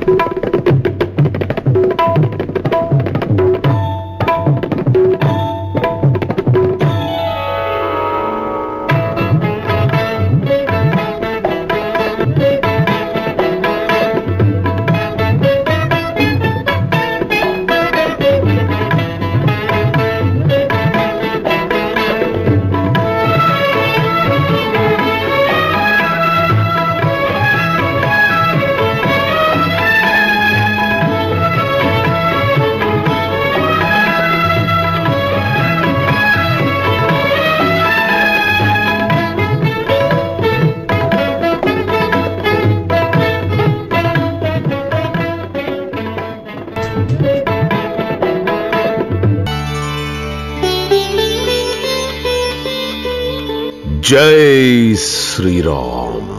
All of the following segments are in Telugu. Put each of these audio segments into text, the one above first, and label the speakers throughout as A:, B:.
A: జై శ్రీరామ్.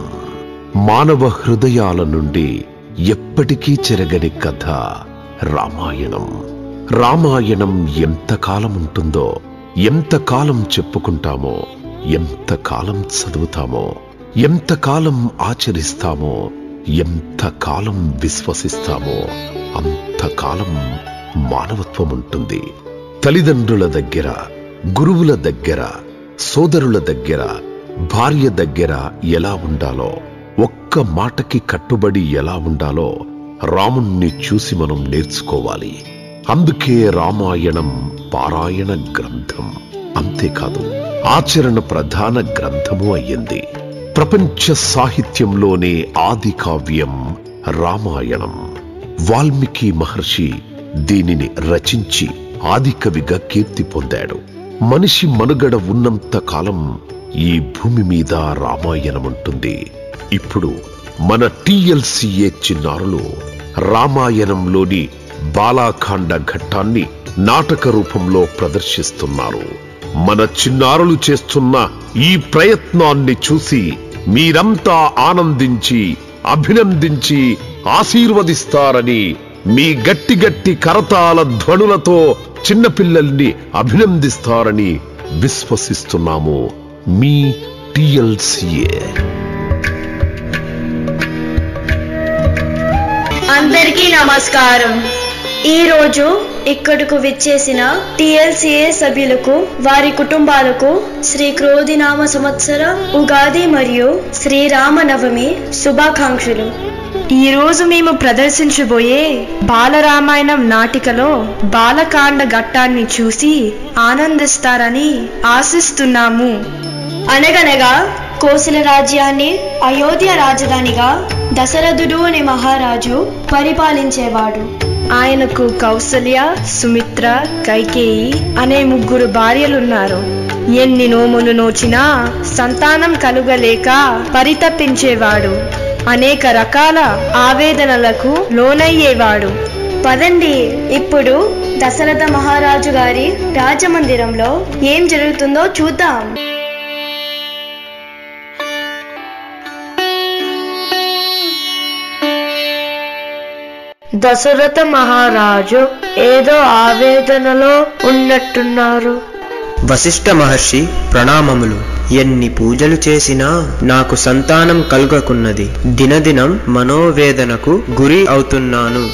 A: మానవ హృదయాల నుండి ఎప్పటికీ చెరగని కథ రామాయణం. రామాయణం ఎంతకాలం ఉంటుందో, ఎంతకాలం చెప్పుకుంటామో, ఎంతకాలం చదువుతామో, ఎంతకాలం ఆచరిస్తామో, ఎంతకాలం విశ్వసిస్తామో అంతకాలం మానవత్వం ఉంటుంది. తల్లిదండ్రుల దగ్గర, గురువుల దగ్గర, సోదరుల దగ్గర, భార్య దగ్గర ఎలా ఉండాలో, ఒక్క మాటకి కట్టుబడి ఎలా ఉండాలో రాముణ్ణి చూసి మనం నేర్చుకోవాలి. అందుకే రామాయణం పారాయణ గ్రంథం, అంతేకాదు ఆచరణ ప్రధాన గ్రంథము అయ్యింది. ప్రపంచ సాహిత్యంలోనే ఆది కావ్యం రామాయణం. వాల్మీకి మహర్షి దీనిని రచించి ఆదికవిగా కీర్తి పొందాడు. మనిషి మనుగడ ఉన్నంత కాలం ఈ భూమి మీద రామాయణం ఉంటుంది. ఇప్పుడు మన TLCA చిన్నారులు రామాయణంలోని బాలాకాండ ఘట్టాన్ని నాటక రూపంలో ప్రదర్శిస్తున్నారు. మన చిన్నారులు చేస్తున్న ఈ ప్రయత్నాన్ని చూసి మీరంతా ఆనందించి, అభినందించి, ఆశీర్వదిస్తారని మీ గట్టి గట్టి కరతాళ ధ్వనులతో చిన్నపిల్లల్ని అభినందిస్తారని విశ్వసిస్తున్నాము. మీ TLCA.
B: అందరికీ నమస్కారం. ఈ రోజు ఇక్కడకు విచ్చేసిన TLCA సభ్యులకు, వారి కుటుంబాలకు శ్రీ క్రోధినామ సంవత్సర ఉగాది మరియు శ్రీరామనవమి శుభాకాంక్షలు. ఈ రోజు మేము ప్రదర్శించబోయే బాలరామాయణం నాటికలో బాలకాండ ఘట్టాన్ని చూసి ఆనందిస్తారని ఆశిస్తున్నాము. అనగనగా కోసల రాజ్యాన్ని అయోధ్య రాజధానిగా దశరథుడు అనే మహారాజు పరిపాలించేవాడు. ఆయనకు కౌసల్య, సుమిత్ర, కైకేయి అనే 3 భార్యలున్నారు. ఎన్ని నోములు నోచినా సంతానం కలుగలేక పరితపించేవాడు. అనేక రకాల ఆవేదనలకు లోనయ్యేవాడు. పదండి, ఇప్పుడు దశరథ మహారాజు గారి రాజమందిరంలో ఏం జరుగుతుందో చూద్దాం. దశరథ మహారాజు ఏదో ఆవేదనలో ఉన్నట్టున్నారు.
C: వశిష్ఠ మహర్షి ప్రణామములు. ఎన్ని పూజలు చేసినా నాకు సంతానం కలుగకున్నది. దినదినం మనోవేదనకు గురి అవుతున్నాను.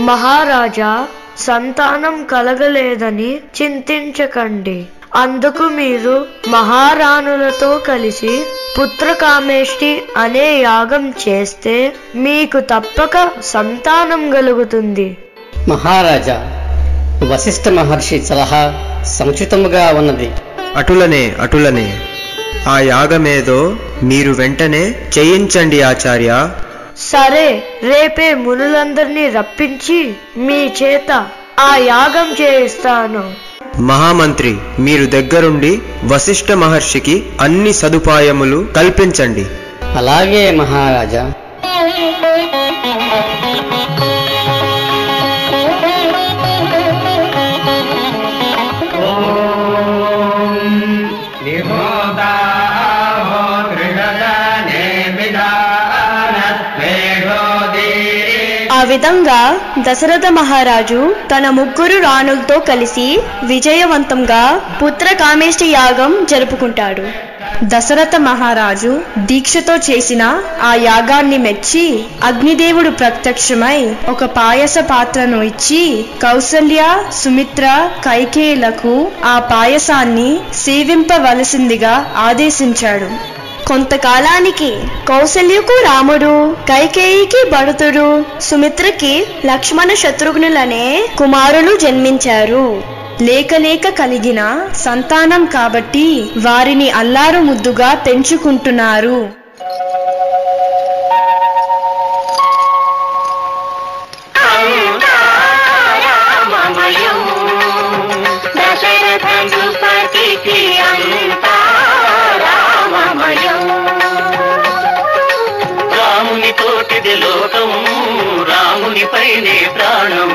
B: మహారాజా, సంతానం కలగలేదని చింతించకండి. అందుకు మీరు మహారాణులతో కలిసి పుత్రకామేష్టి అనే యాగం చేస్తే మీకు తప్పక సంతానం కలుగుతుంది.
D: మహారాజా, వశిష్ఠ మహర్షి సలహా సముచితముగా ఉన్నది.
C: అటులనే ఆ యాగమేదో మీరు వెంటనే చేయించండి ఆచార్య.
B: సరే, రేపే మునులందరినీ రప్పించి మీ చేత ఆ యాగం చేయిస్తాను.
C: మహామంత్రి, మీరు దగ్గరుండి వశిష్ఠ మహర్షికి అన్ని సదుపాయములు కల్పించండి.
D: అలాగే మహారాజా.
B: ఆ విధంగా దశరథ మహారాజు తన 3 రాణులతో కలిసి విజయవంతంగా పుత్రకామేష్టి యాగం జరుపుకుంటాడు. దశరథ మహారాజు దీక్షతో చేసిన ఆ యాగాన్ని మెచ్చి అగ్నిదేవుడు ప్రత్యక్షమై ఒక పాయస పాత్రను ఇచ్చి కౌసల్య, సుమిత్ర, కైకేయులకు ఆ పాయసాన్ని సేవింపవలసిందిగా ఆదేశించాడు. కొంతకాలానికి కౌసల్యకు రాముడు, కైకేయికి భరతుడు, సుమిత్రకి లక్ష్మణ శత్రుఘ్నులనే కుమారులు జన్మించారు. లేక కలిగిన సంతానం కాబట్టి వారిని అల్లారు ముద్దుగా పెంచుకుంటున్నారు.
E: రాముని తోటిది లోకము, రాముని పైనే ప్రాణం,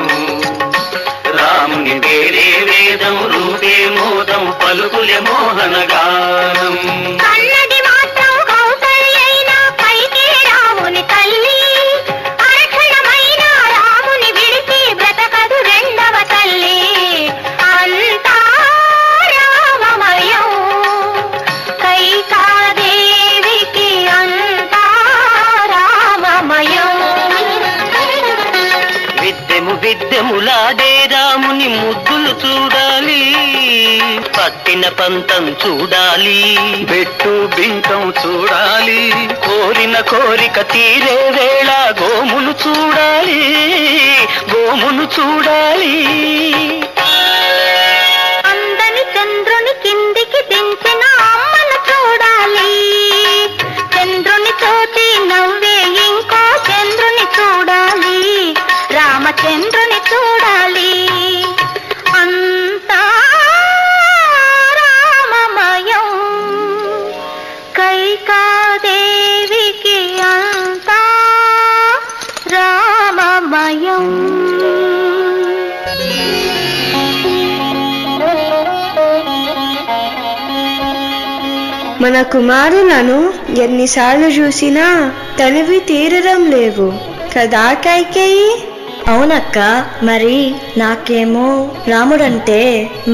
E: రాముని వేరే వేదం, రూపే మోదం, పలుకులే మోహనగానం.
F: కన్నడి మాత్రం కౌసల్యైన పైకి రాముని తల్లి, అక్షణమైన రాముని విడిచి బ్రతకదు రెండవ తల్లి. అంతా రామమయం, కైకాదేవికి అంతా రామమయం.
E: విద్యములాడే రాముని ముద్దులు చూడాలి, పట్టిన పంతం చూడాలి, బెట్టు బింకం చూడాలి, కోరిన కోరిక తీరే వేళ గోమును చూడాలి, గోమును చూడాలి.
F: అందని చంద్రుని కిందికి దించిన అమ్మను చూడాలి, చంద్రుని తోటి నవ్వే ఇంకో చంద్రుని చూడాలి, రామచంద్రుని చూడాలి. అంతా రామమయం, కైకాదేవికి అంతా రామమయం.
B: మన కుమారులను ఎన్నిసార్లు చూసినా తనివి తీరడం లేవు కదా కైకేయి? అవునక్క, మరి నాకేమో రాముడంటే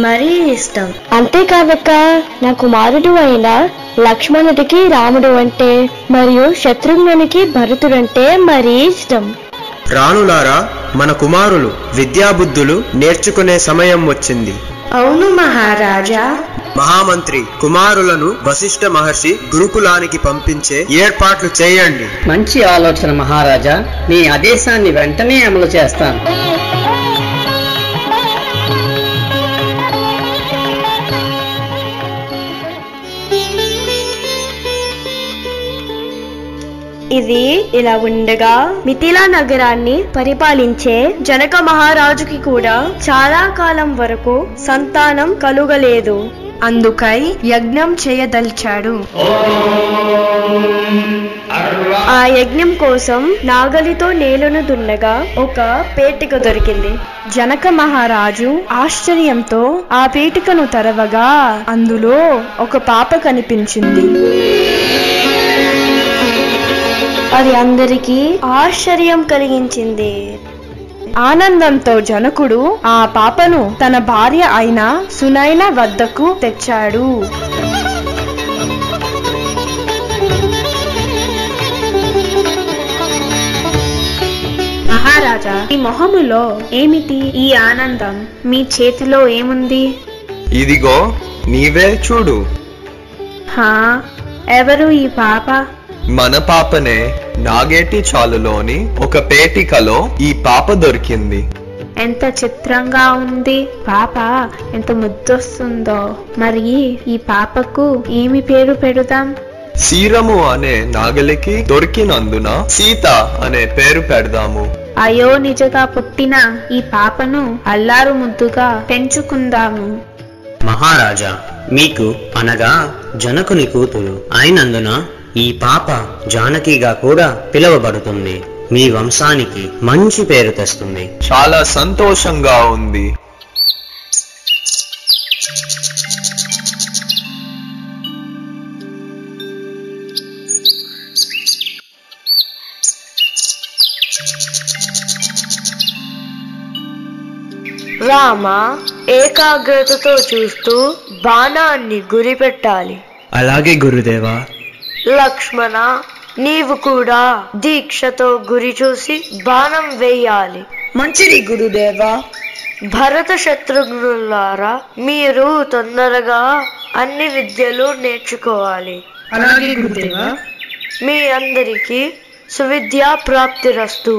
B: మరీ ఇష్టం. అంతేకాదక్క, నా కుమారుడు అయిన లక్ష్మణుడికి రాముడు అంటే మరియు శత్రుఘ్నునికి భరతుడంటే మరీ ఇష్టం.
C: రాణులారా, మన కుమారులు విద్యాబుద్ధులు నేర్చుకునే సమయం వచ్చింది.
B: అవును మహారాజా.
C: మహామంత్రి, కుమారులను వశిష్ఠ మహర్షి గురుకులానికి పంపించే ఏర్పాట్లు చేయండి.
D: మంచి ఆలోచన మహారాజా, మీ ఆదేశాన్ని వెంటనే అమలు చేస్తాను.
B: ఇది ఇలా ఉండగా మిథిలా నగరాన్ని పరిపాలించే జనక మహారాజుకి కూడా చాలా కాలం వరకు సంతానం కలుగలేదు. అందుకై యజ్ఞం చేయదలిచాడు. ఆ యజ్ఞం కోసం నాగలితో నేలను దున్నగా ఒక పేటిక దొరికింది. జనక మహారాజు ఆశ్చర్యంతో ఆ పేటికను తెరవగా అందులో ఒక పాప కనిపించింది. అది అందరికీ ఆశ్చర్యం కలిగించింది. ఆనందంతో జనకుడు ఆ పాపను తన భార్య అయిన సునైన వద్దకు తెచ్చాడు. మహారాజా, ఈ మొహములో ఏమిటి ఈ ఆనందం? మీ చేతిలో ఏముంది?
C: ఇదిగో నీవే చూడు.
B: హా, ఎవరు ఈ పాప?
G: మన పాపనే. నాగేటి చాలులోని ఒక పేటికలో ఈ పాప దొరికింది.
B: ఎంత చిత్రంగా ఉంది. పాప ఎంత ముద్దొస్తుందో. మరి ఈ పాపకు ఏమి పేరు పెడదాం?
G: సీరము అనే నాగలికి దొరికినందున సీత అనే పేరు పెడదాము.
B: అయో నిజగా పుట్టిన ఈ పాపను అల్లారు ముద్దుగా పెంచుకుందాము.
H: మహారాజా, మీకు అనగా జనకుని కూతురు అయినందున ఈ పాప జానకిగా కూడా పిలువబడుతుంది. మీ వంశానికి మంచి పేరు తెస్తుంది.
G: చాలా సంతోషంగా ఉంది.
B: రామ ఏకాగ్రతతో చూస్తూ బాణాన్ని గురిపెట్టాలి.
I: అలాగే గురుదేవా.
J: లక్ష్మణ, నీవు కూడా దీక్షతో గురి చూసి బాణం వేయాలి.
K: మంచిది గురుదేవా.
J: భరత శత్రుఘ్నులారా, మీరు తొందరగా అన్ని విద్యలు నేర్చుకోవాలి.
K: అలాగే గురుదేవా.
J: మీ అందరికీ సువిద్యా ప్రాప్తిరస్తు.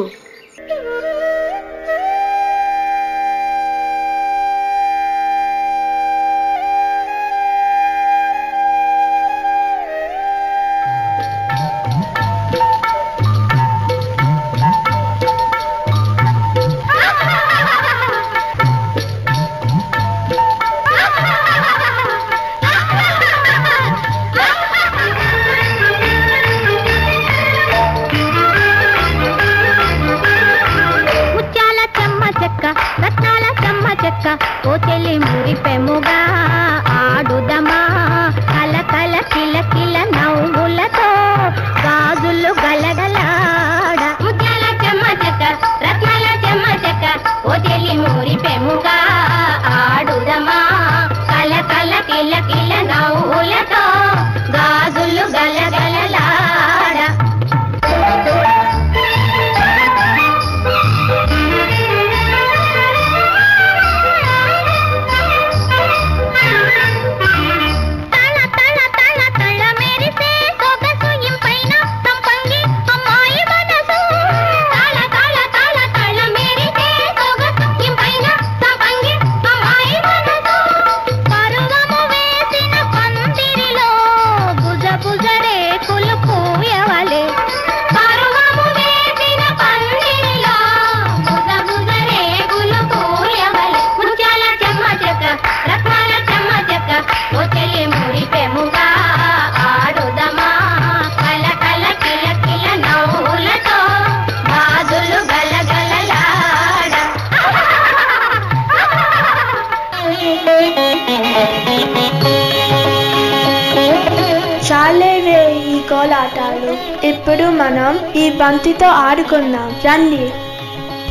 B: చాలేవే ఈ కోలాటాలు. ఇప్పుడు మనం ఈ బంతితో ఆడుకుందాం రండి.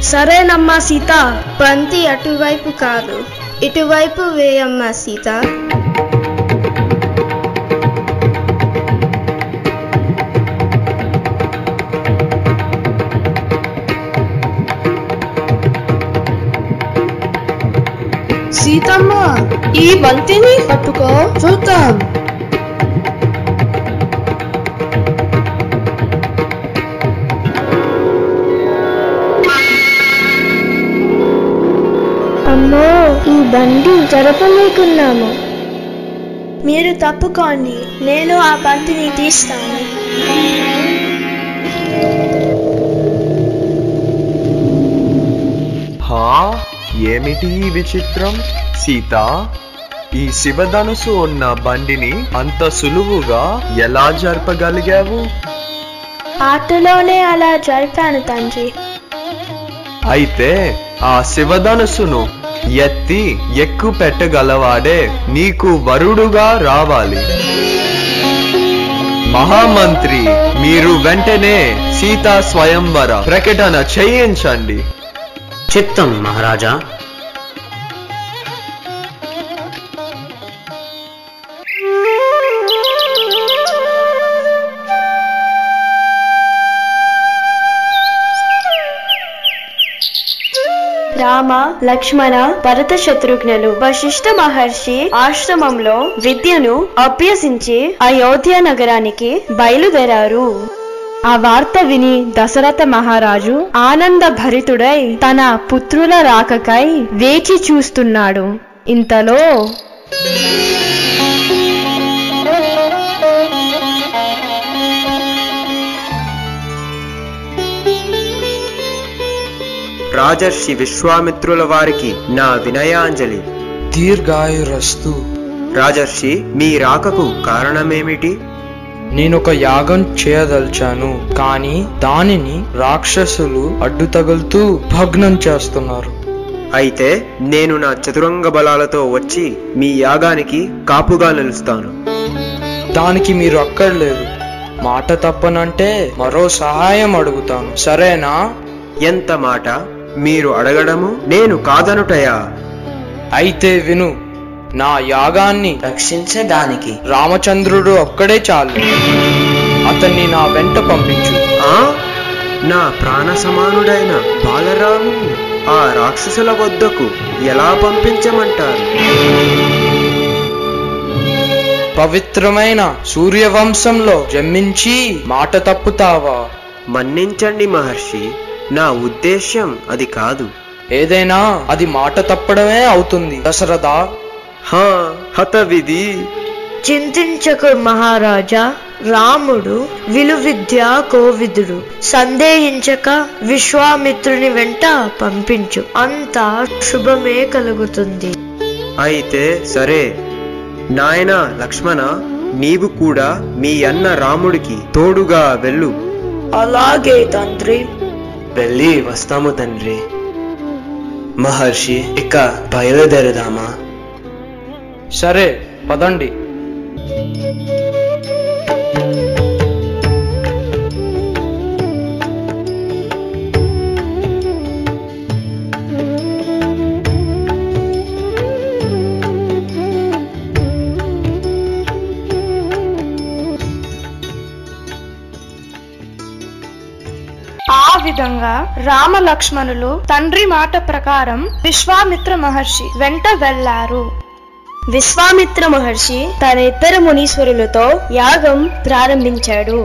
K: సరేనమ్మా సీత. బంతి అటువైపు కాదు, ఇటువైపు వేయమ్మా సీత. సీతమ్మ, ఈ బంతిని పట్టుకో, చూద్దాం.
B: అమ్మో, ఈ బండి జరపలేకున్నాము. మీరు తప్పుకోండి, నేను ఆ బంతిని తీస్తాను.
G: ఏమిటి ఈ విచిత్రం? సీత, ఈ శివధనుసు ఉన్న బండిని అంత సులువుగా ఎలా జరపగలిగావు?
B: ఆటలోనే అలా జరిపాను తండ్రి.
G: అయితే ఆ శివధనుసును ఎత్తి ఎక్కు పెట్టగలవాడే నీకు వరుడుగా రావాలి. మహామంత్రి, మీరు వెంటనే సీతా స్వయంవర ప్రకటన చేయించండి.
H: చిత్తం మహారాజా.
B: రామ, లక్ష్మణ, భరత శత్రుఘ్నులు వశిష్ఠ మహర్షి ఆశ్రమంలో విద్యను అభ్యసించి అయోధ్య నగరానికి బయలుదేరారు. ఆ వార్త విని దశరథ మహారాజు ఆనంద భరితుడై తన పుత్రుల రాకకై వేచి చూస్తున్నాడు. ఇంతలో
C: రాజర్షి విశ్వామిత్రుల వారికి నా వినయాంజలి.
I: దీర్ఘాయురస్తు.
C: రాజర్షి, మీ రాకకు కారణమేమిటి?
I: నేనొక యాగం చేయదలిచాను, కానీ దానిని రాక్షసులు అడ్డు తగులుతూ భగ్నం చేస్తున్నారు.
C: అయితే నేను నా చతురంగ బలాలతో వచ్చి మీ యాగానికి కాపుగా నిలుస్తాను.
I: దానికి మీరు అక్కర్లేదు. మాట తప్పనంటే మరో సహాయం అడుగుతాను, సరేనా?
C: ఎంత మాట? మీరు అడగడము నేను కాదనుటయా?
I: అయితే విను. నా యాగాన్ని
C: రక్షించడానికి
I: రామచంద్రుడు ఒక్కడే చాలు. అతన్ని నా వెంట పంపించు.
C: నా ప్రాణ సమానుడైన బాలరాముని ఆ రాక్షసుల వద్దకు ఎలా పంపించమంటారు?
I: పవిత్రమైన సూర్యవంశంలో జన్మించి మాట తప్పుతావా?
C: మన్నించండి మహర్షి, నా ఉద్దేశ్యం అది కాదు.
I: ఏదైనా అది మాట తప్పడమే అవుతుంది దశరథ.
C: హతవిధి.
J: చింతించకు మహారాజా, రాముడు విలువిద్యా కోవిదుడు. సందేహించక విశ్వామిత్రుని వెంట పంపించు, అంతా శుభమే కలుగుతుంది.
C: అయితే సరే. నాయనా లక్ష్మణ, నీవు కూడా మీ అన్న రాముడికి తోడుగా వెళ్ళు.
J: అలాగే తండ్రి.
C: వెళ్ళి వస్తాము తండ్రి. మహర్షి, ఇక బయలుదేరదామా?
I: సరే పదండి.
K: ఆ విధంగా రామ లక్ష్మణులు తండ్రి మాట ప్రకారం విశ్వామిత్ర మహర్షి వెంట వెళ్లారు.
L: విశ్వామిత్ర మహర్షి తన ఇద్దరు మునీశ్వరులతో యాగం ప్రారంభించాడు.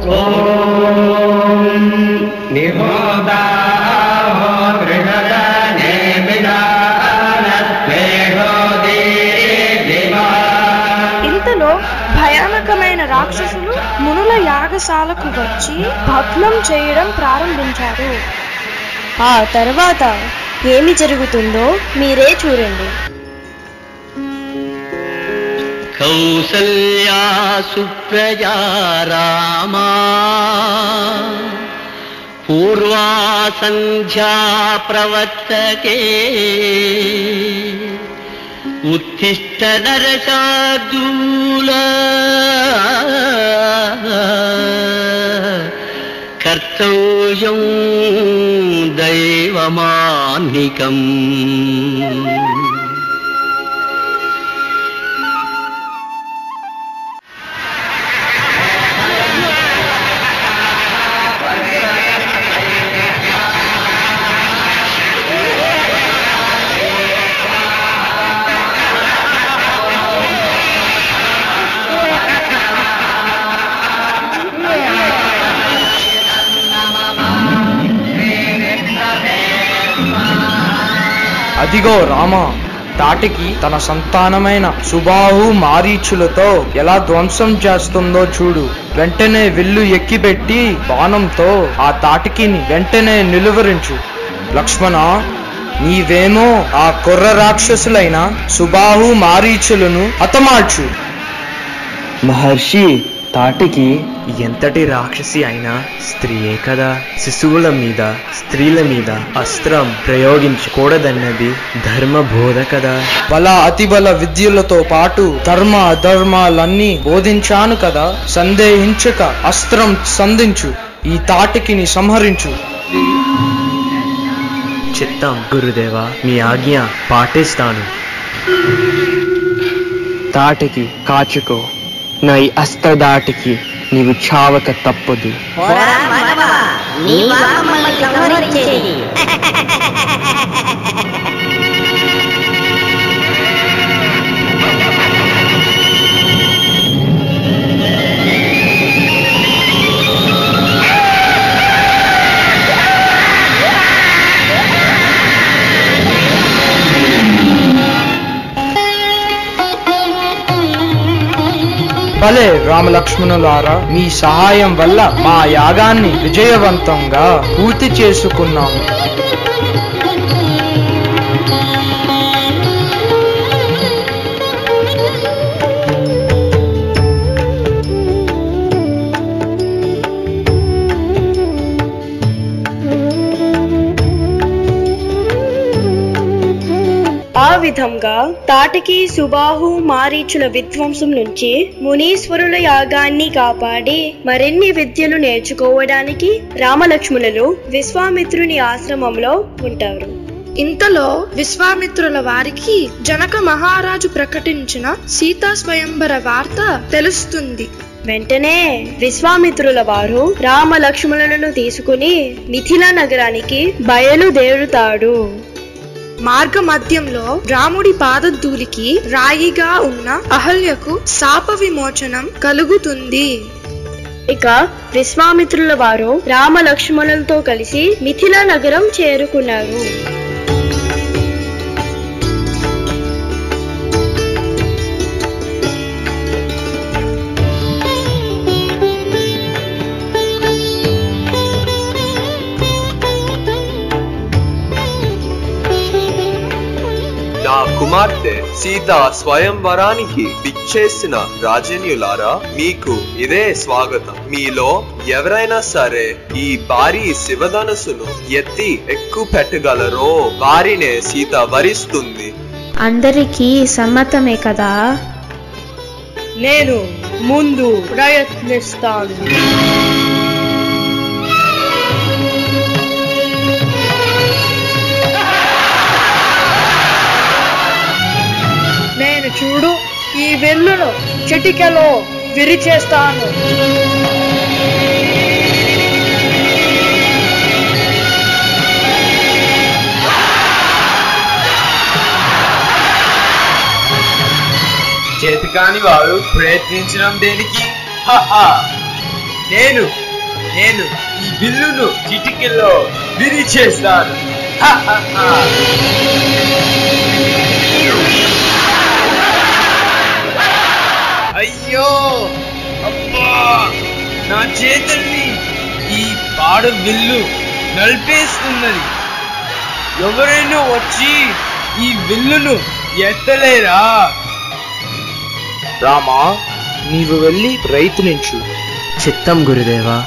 K: ఇంతలో భయానకమైన రాక్షసులు మునుల యాగశాలకు వచ్చి భగ్నం చేయడం ప్రారంభించారు.
L: ఆ తర్వాత ఏమి జరుగుతుందో మీరే చూడండి.
E: కౌసల్యా సుప్రజా రామా పూర్వా సంధ్యా ప్రవర్తతే ఉత్తిష్ట నరశార్దూల కర్తవ్యం దైవమాన్నికం.
I: అదిగో రామ, తాటికి తన సంతానమైన సుబాహు మారీచులతో ఎలా ధ్వంసం చేస్తుందో చూడు. వెంటనే విల్లు ఎక్కిపెట్టి బాణంతో ఆ తాటికిని వెంటనే నిలువరించు. లక్ష్మణ, నీవేమో ఆ కుర్ర రాక్షసులైన సుబాహు మారీచులను హతమార్చు.
C: మహర్షి, తాటికి ఎంతటి రాక్షసి అయినా స్త్రీయే కదా. శిశువుల మీద, స్త్రీల మీద అస్త్రం ప్రయోగించకూడదన్నది ధర్మబోధ కదా.
I: బల అతిబల విద్యలతో పాటు ధర్మ అధర్మాలన్నీ బోధించాను కదా. సందేహించక అస్త్రం సంధించు, ఈ తాటికిని సంహరించు.
C: చిత్తం గురుదేవా, మీ ఆజ్ఞ పాటిస్తాను. తాటికి కాచుకో, నా ఈ అస్త్రదాటికి నీవు చావక తప్పదు.
I: భలే రామలక్ష్మణులారా, మీ సహాయం వల్ల మా యాగాన్ని విజయవంతంగా పూర్తి చేసుకున్నాము.
L: ఆ విధంగా తాటికి సుబాహు మారీచుల విధ్వంసం నుంచి మునీశ్వరుల యాగాన్ని కాపాడి మరిన్ని విద్యలు నేర్చుకోవడానికి రామలక్ష్మణులు విశ్వామిత్రుని ఆశ్రమంలో ఉంటారు.
K: ఇంతలో విశ్వామిత్రుల వారికి జనక మహారాజు ప్రకటించిన సీతా స్వయంవర వార్త తెలుస్తుంది.
L: వెంటనే విశ్వామిత్రుల వారు రామ లక్ష్మణులను తీసుకుని మిథిలా నగరానికి బయలుదేరుతాడు.
K: మార్గ మధ్యంలో రాముడి పాదధూళికి రాయిగా ఉన్న అహల్యకు శాప విమోచనం కలుగుతుంది.
L: ఇక విశ్వామిత్రుల వారు రామ లక్ష్మణులతో కలిసి మిథిలా నగరం చేరుకున్నారు.
G: నా కుమార్తె సీత స్వయంవరానికి విచ్చేసిన రాజన్యులారా, మీకు ఇదే స్వాగతం. మీలో ఎవరైనా సరే ఈ భారీ శివధనుసును ఎత్తి ఎక్కువ పెట్టగలరో వారినే సీత వరిస్తుంది.
B: అందరికీ సమ్మతమే కదా?
J: నేను ముందు ప్రయత్నిస్తాను. నేను చూడు ఈ వెల్లును చిటికెలో విరిచేస్తాను.
I: చేతికాని వారు ప్రయత్నించడం దేనికి? నేను ఈ బిల్లును చిటికెలో విరిచేస్తాను. అయ్యో అబ్బా, నా చేతుల్ని ఈ పాడు విల్లు నలిపేస్తున్నది. ఎవరైనా వచ్చి ఈ విల్లును ఎత్తలేరా? రామా, నీవు వెళ్ళి ప్రయత్నించు.
C: చిత్తం గురుదేవా.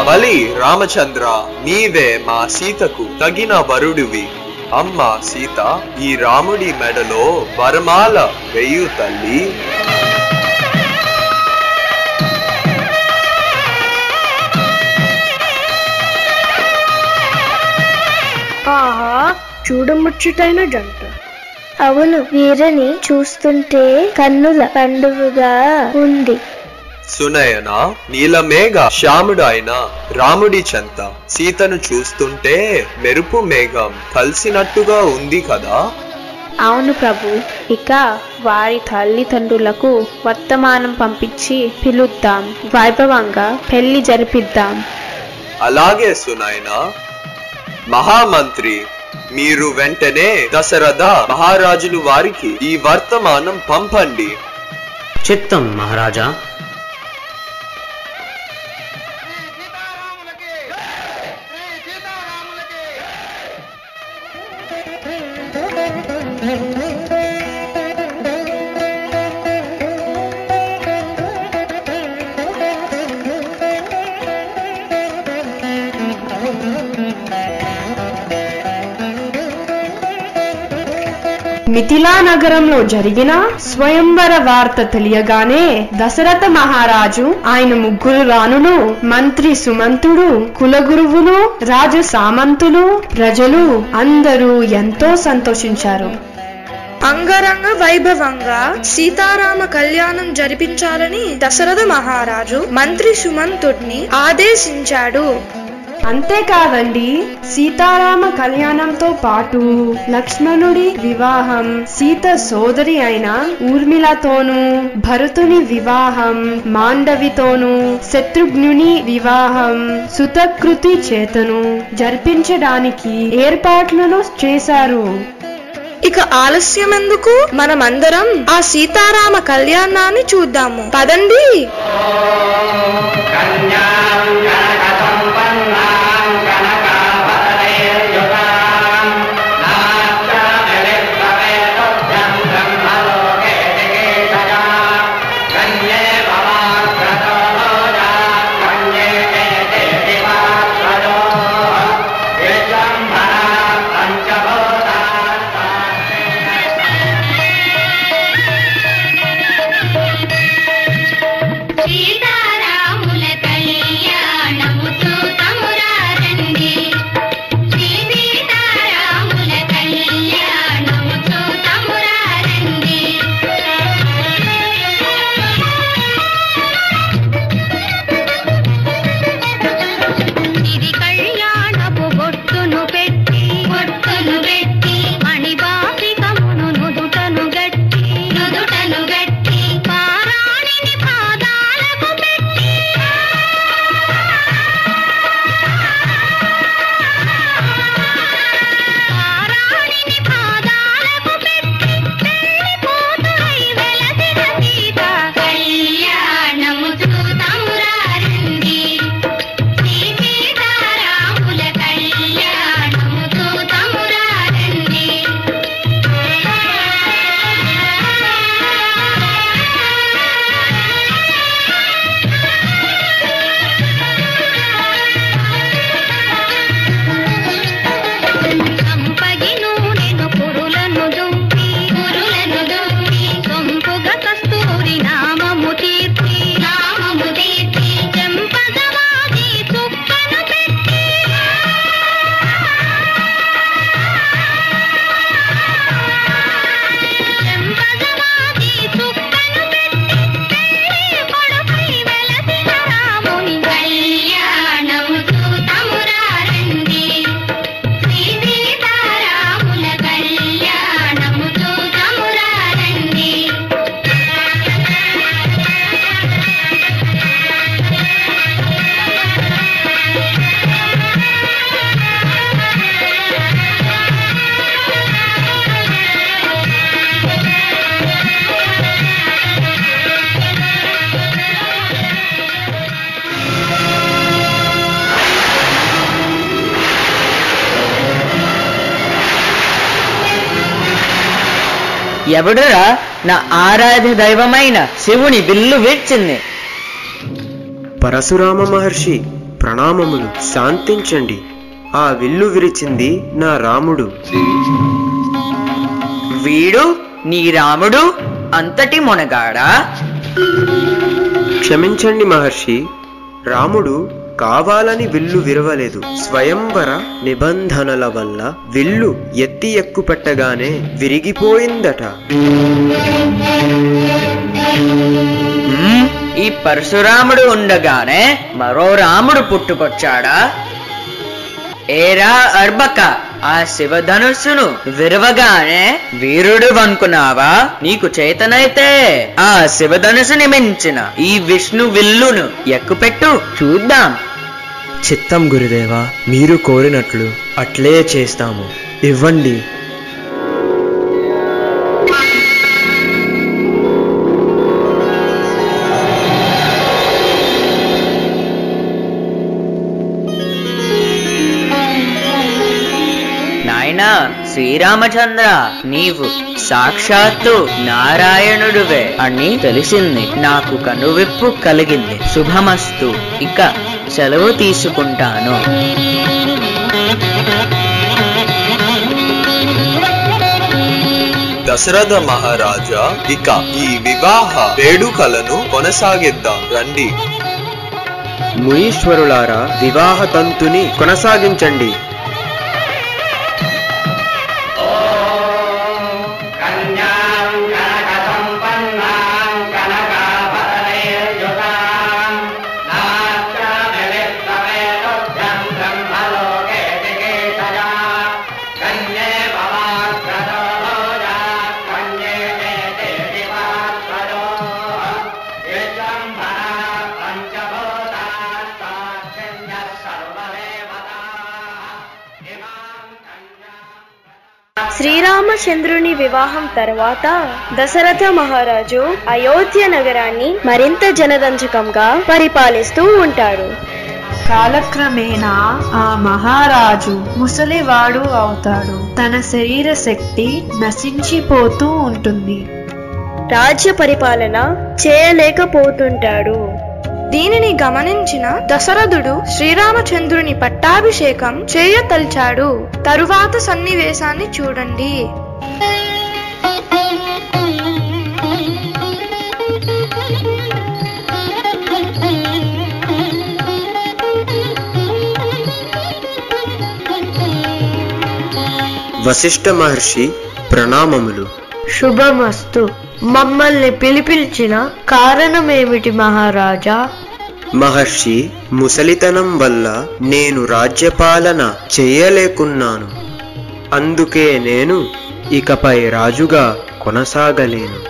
G: బలి రామచంద్ర, నీవే మా సీతకు తగిన వరుడివి. అమ్మ సీత, ఈ రాముడి మెడలో వరమాల వేయు తల్లి.
L: ఆహా, చూడముచ్చటైన జంట.
F: అవును, వీరిని చూస్తుంటే కన్నుల పండుగగా ఉంది.
G: సునయన, నీలమేఘ శ్యాముడు అయిన రాముడి చెంత సీతను చూస్తుంటే మెరుపు మేఘం కలిసినట్టుగా ఉంది కదా?
B: అవును ప్రభు. ఇక వారి తల్లిదండ్రులకు వర్తమానం పంపించి పిలుద్దాం, వైభవంగా పెళ్లి జరిపిద్దాం.
G: అలాగే సునయన. మహామంత్రి, మీరు వెంటనే దశరథ మహారాజులు వారికి ఈ వర్తమానం పంపండి.
H: చిత్తం మహారాజా.
K: మిథిలా నగరంలో జరిగిన స్వయంవర వార్త తెలియగానే దశరథ మహారాజు, ఆయన ముగ్గురు రాణులు, మంత్రి సుమంతుడు, కులగురువులు, రాజ సామంతులు, ప్రజలు అందరూ ఎంతో సంతోషించారు. అంగరంగ వైభవంగా సీతారామ కళ్యాణం జరిపించాలని దశరథ మహారాజు మంత్రి సుమంతుడిని ఆదేశించాడు. అంతేకాదండి, సీతారామ కళ్యాణంతో పాటు లక్ష్మణుడి వివాహం, సీత సోదరి అయిన ఊర్మిళతోనూ, భరతుని వివాహం మాండవితోనూ, శత్రుఘ్నుని వివాహం సుతకృతి చేతను జరిపించడానికి ఏర్పాట్లను చేశారు.
L: ఇక ఆలస్యం ఎందుకు, మనమందరం ఆ సీతారామ కళ్యాణాన్ని చూద్దాము. పదండి.
M: ఎవడురా నా ఆరాధ్య దైవమైన శివుని విల్లు వీడ్చింది?
C: పరశురామ మహర్షి ప్రణామములు. శాంతించండి. ఆ విల్లు విరిచింది నా రాముడు.
M: వీడు నీ రాముడు అంతటి మొనగాడా?
C: క్షమించండి మహర్షి, రాముడు కావాలని విల్లు విరవలేదు. స్వయంవర నిబంధనల వల్ల విల్లు ఎత్తి ఎక్కుపెట్టగానే విరిగిపోయిందట.
M: ఈ పరశురాముడు ఉండగానే మరో రాముడు పుట్టుకొచ్చాడా? ఏరా అర్బక, ఆ శివధనుస్సును విరవగానే వీరుడు అనుకున్నావా? నీకు చేతనైతే ఆ శివధనుసుని మించిన ఈ విష్ణు విల్లును ఎక్కుపెట్టు చూద్దాం.
I: చిత్తం గురుదేవా, మీరు కోరినట్లు అట్లే చేస్తాము. ఇవ్వండి.
M: శ్రీరామచంద్ర, నీవు సాక్షాత్తు నారాయణుడువే అని తెలిసింది. నాకు కనువిప్పు కలిగింది. శుభమస్తు. ఇక సెలవు తీసుకుంటాను.
G: దశరథ మహారాజా, ఇక ఈ వివాహ వేడుకలను కొనసాగిద్దాం రండి.
C: మునీశ్వరులారా, వివాహ తంతుని కొనసాగించండి.
F: శ్రీరామచంద్రుని వివాహం తర్వాత దశరథ మహారాజు అయోధ్య నగరాన్ని మరింత జనరంజకంగా పరిపాలిస్తూ ఉంటాడు.
K: కాలక్రమేణా ఆ మహారాజు ముసలివాడు అవుతాడు. తన శరీర శక్తి నశించిపోతూ ఉంటుంది.
F: రాజ్య పరిపాలన చేయలేకపోతుంటాడు.
L: దీనిని గమనించిన దశరథుడు శ్రీరామచంద్రుని పట్టాభిషేకం చేయతలిచాడు. తరువాత సన్నివేశాన్ని చూడండి.
C: వశిష్ఠ మహర్షి ప్రణామములు.
N: శుభమస్తు. మమ్మల్ని పిలిపించిన కారణమేమిటి మహారాజా?
C: మహర్షి, ముసలితనం వల్ల నేను రాజ్యపాలన చేయలేకున్నాను. అందుకే నేను ఇకపై రాజుగా కొనసాగలేను.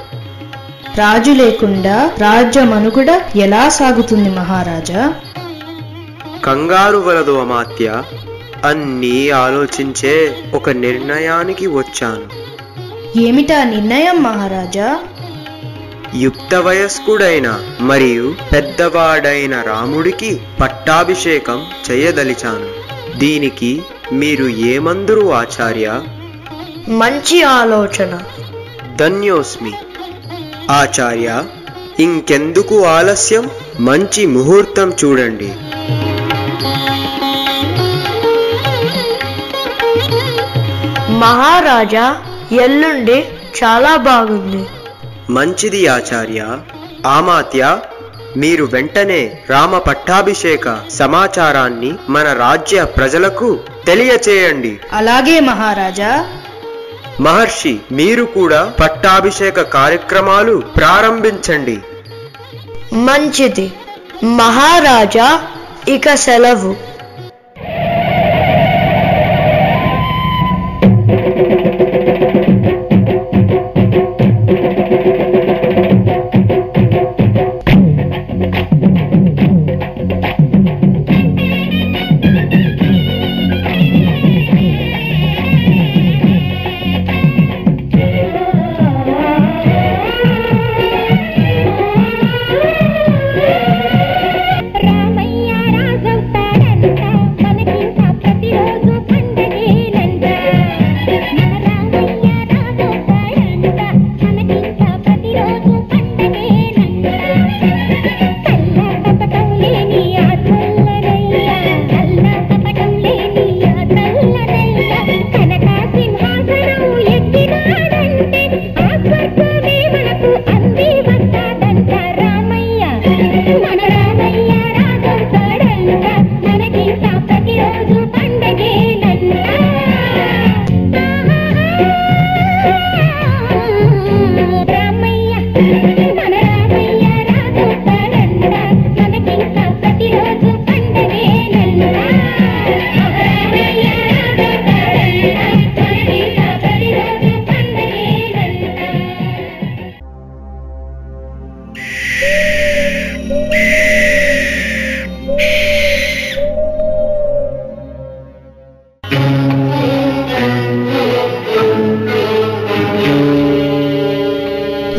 O: రాజు లేకుండా రాజ్య మనుగడ ఎలా సాగుతుంది మహారాజా?
C: కంగారు వలదు అమాత్య. అన్నీ ఆలోచించే ఒక నిర్ణయానికి వచ్చాను.
O: ఏమిటా నిర్ణయం మహారాజా?
C: యుక్త వయస్కుడైన మరియు పెద్దవాడైన రాముడికి పట్టాభిషేకం చేయదలిచాను. దీనికి మీరు ఏమందురు ఆచార్య?
N: మంచి ఆలోచన.
C: ధన్యోస్మి ఆచార్య. ఇంకెందుకు ఆలస్యం? మంచి ముహూర్తం చూడండి.
N: మహారాజా, ఎల్లుండి చాలా బాగుంది.
C: మంచిది ఆచార్య. ఆమాత్య, మీరు వెంటనే రామ పట్టాభిషేక సమాచారాన్ని మన రాజ్య ప్రజలకు తెలియచేయండి.
O: అలాగే మహారాజా.
C: మహర్షి, మీరు కూడా పట్టాభిషేక కార్యక్రమాలు ప్రారంభించండి.
N: మంచిది మహారాజా. ఇక సెలవు.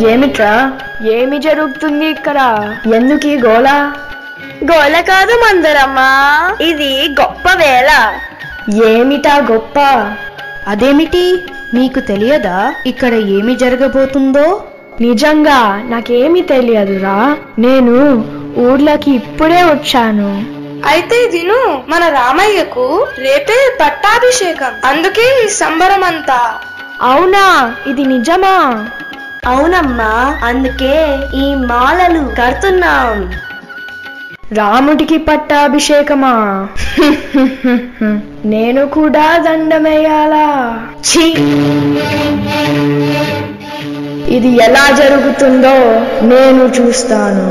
F: ఏమిట్రా?
K: ఏమి జరుగుతుంది ఇక్కడ?
F: ఎందుకీ గోల? గోల కాదు మందరమ్మా, ఇది గొప్ప వేళ.
O: ఏమిటా గొప్ప? అదేమిటి, మీకు తెలియదా ఇక్కడ ఏమి జరగబోతుందో?
K: నిజంగా నాకేమీ తెలియదురా. నేను ఊర్లోకి ఇప్పుడే వచ్చాను.
L: అయితే విను, మన రామయ్యకు రేపే పట్టాభిషేకం. అందుకే ఈ సంబరమంతా.
K: అవునా? ఇది నిజమా?
F: అవునమ్మా, అందుకే ఈ మాలలు కడుతున్నాం.
K: రాముడికి పట్టాభిషేకమా? నేను కూడా దండమేయాలా? ఛీ! ఇది ఎలా జరుగుతుందో నేను చూస్తాను.